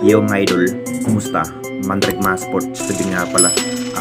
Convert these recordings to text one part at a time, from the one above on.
Yo mga idol, kumusta? Mandrake Masport, sabi nga pala,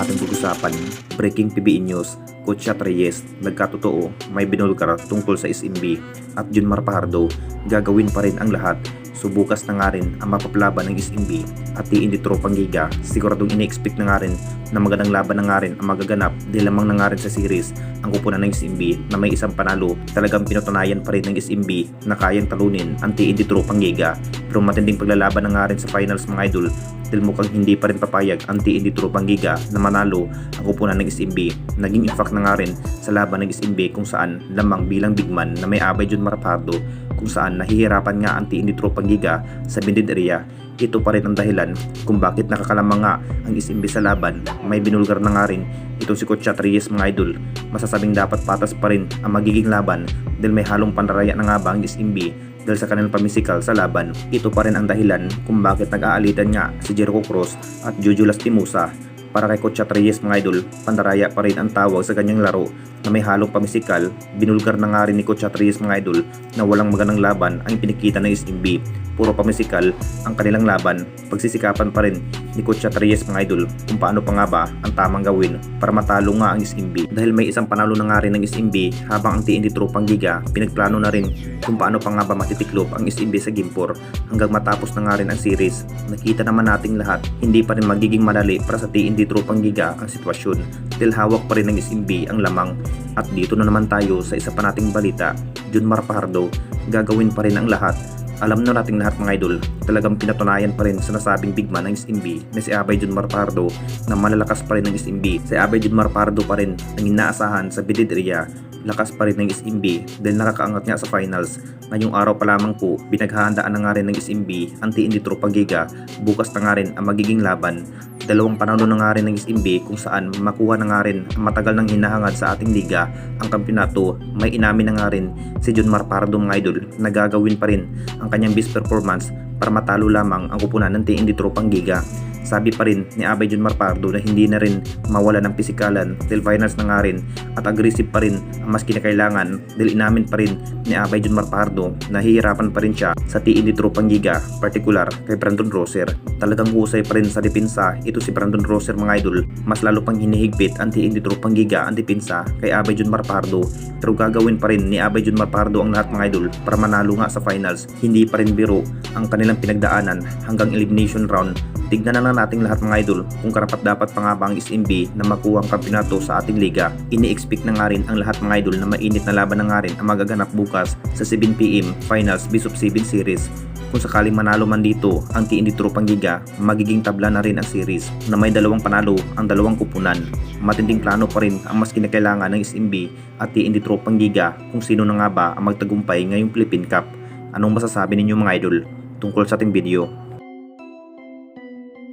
ating pag-usapan, breaking PBE News, Coach Reyes, nagkatotoo, may binulkar tungkol sa SMB at Junmar Fajardo, gagawin pa rin ang lahat. Subukas na nga rin ang mapapalaban ng SMB at hindi tropang giga, siguradong ini-expect na nga rin na magandang laban na nga rin ang magaganap dahil lamang na nga rin sa series ang kupunan ng SMB na may isang panalo. Talagang pinatunayan pa rin ng SMB na kayang talunin ang hindi tropang giga, pero matinding paglalaban na nga rin sa finals mga idol dahil mukhang hindi pa rin papayag ang hindi tropang giga na manalo ang kupunan ng SMB. Naging impact na nga rin sa laban ng SMB kung saan lamang bilang bigman na may abay Junmar Fajardo kung saan nahihirapan nga ang hindi tropang giga sa bindid area. Ito pa rin ang dahilan kung bakit nakakalamang nga ang SMB sa laban. May binulgar na nga rin itong si Coach Reyes mga idol. Masasabing dapat patas pa rin ang magiging laban dahil may halong pandaraya na nga ba ang SMB dahil sa kanilang pamisikal sa laban. Ito pa rin ang dahilan kung bakit nag-aalitan nga si Jericho Cruz at Jojo Lastimosa. Para kay Coach Reyes mga idol, pandaraya pa rin ang tawag sa kanyang laro na may halong pamisikal. Binulgar na nga rin ni Coach Reyes mga idol na walang magandang laban ang pinikita ng SMB. Puro pamisikal ang kanilang laban. Pagsisikapan pa rin ni Coach Reyes mga idol kung paano pa nga ba ang tamang gawin para matalo nga ang SMB. Dahil may isang panalo na nga rin ng SMB habang ang TNT tropang giga, pinagplano na rin kung paano pa nga ba matitiklop ang SMB sa Game 4 hanggang matapos na nga rin ang series. Nakita naman nating lahat, hindi pa rin magiging madali para sa TNT tropang giga ang sitwasyon dahil hawak pa rin ng SMB ang lamang. At dito na naman tayo sa isa pa nating balita, Junmar Fajardo, gagawin pa rin ang lahat. Alam na nating lahat mga idol, talagang pinatunayan pa rin sa nasabing bigman ng SMB na si Abay Junmar Fajardo na malalakas pa rin ng SMB. Si Abay Junmar Fajardo pa rin ang inaasahan sa bidid area. Lakas pa rin ng SMB dahil nakakaangat nga sa finals. Ngayong araw pa lamang po, pinaghahandaan na nga rin ng SMB ang TNT tropang giga. Bukas na nga rin ang magiging laban. Dalawang panalo na nga rin ng SMB kung saan makuha na nga rin ang matagal ng hinahangad sa ating liga, ang kampyonato. May inamin na nga rin si Junmar Fajardo mga idol na gagawin pa rin ang kanyang best performance para matalo lamang ang kupunan ng TNT tropang giga. Sabi pa rin ni Abay Junmar Fajardo na hindi na rin mawala ng pisikalan dahil finals na nga rin at aggressive pa rin ang mas kinakailangan dahil inamin pa rin ni Abay Junmar Fajardo na hihirapan pa rin siya sa TNT tropang giga, particular kay Brandon Roser. Talagang husay pa rin sa depensa ito si Brandon Roser mga idol. Mas lalo pang hinihigpit ang TNT tropang giga ang depensa kay Abay Junmar Fajardo, pero gagawin pa rin ni Abay Junmar Fajardo ang lahat mga idol para manalo nga sa finals. Hindi pa rin biro ang kanilang pinagdaanan hanggang elimination round. Tignan na nating lahat mga idol kung karapat dapat pa nga ba ang SMB na makuha ang kampyonato sa ating liga. Ini-expect na nga rin ang lahat mga idol na mainit na laban na nga rin ang magaganap bukas sa 7pm Finals Best of 7 Series. Kung sakaling manalo man dito ang TNT tropang giga, magiging tabla na rin ang series na may dalawang panalo ang dalawang kupunan. Matinding plano pa rin ang mas kinakailangan ng SMB at TNT tropang giga kung sino na nga ba ang magtagumpay ngayong Philippine Cup. Anong masasabi ninyo mga idol tungkol sa ating video?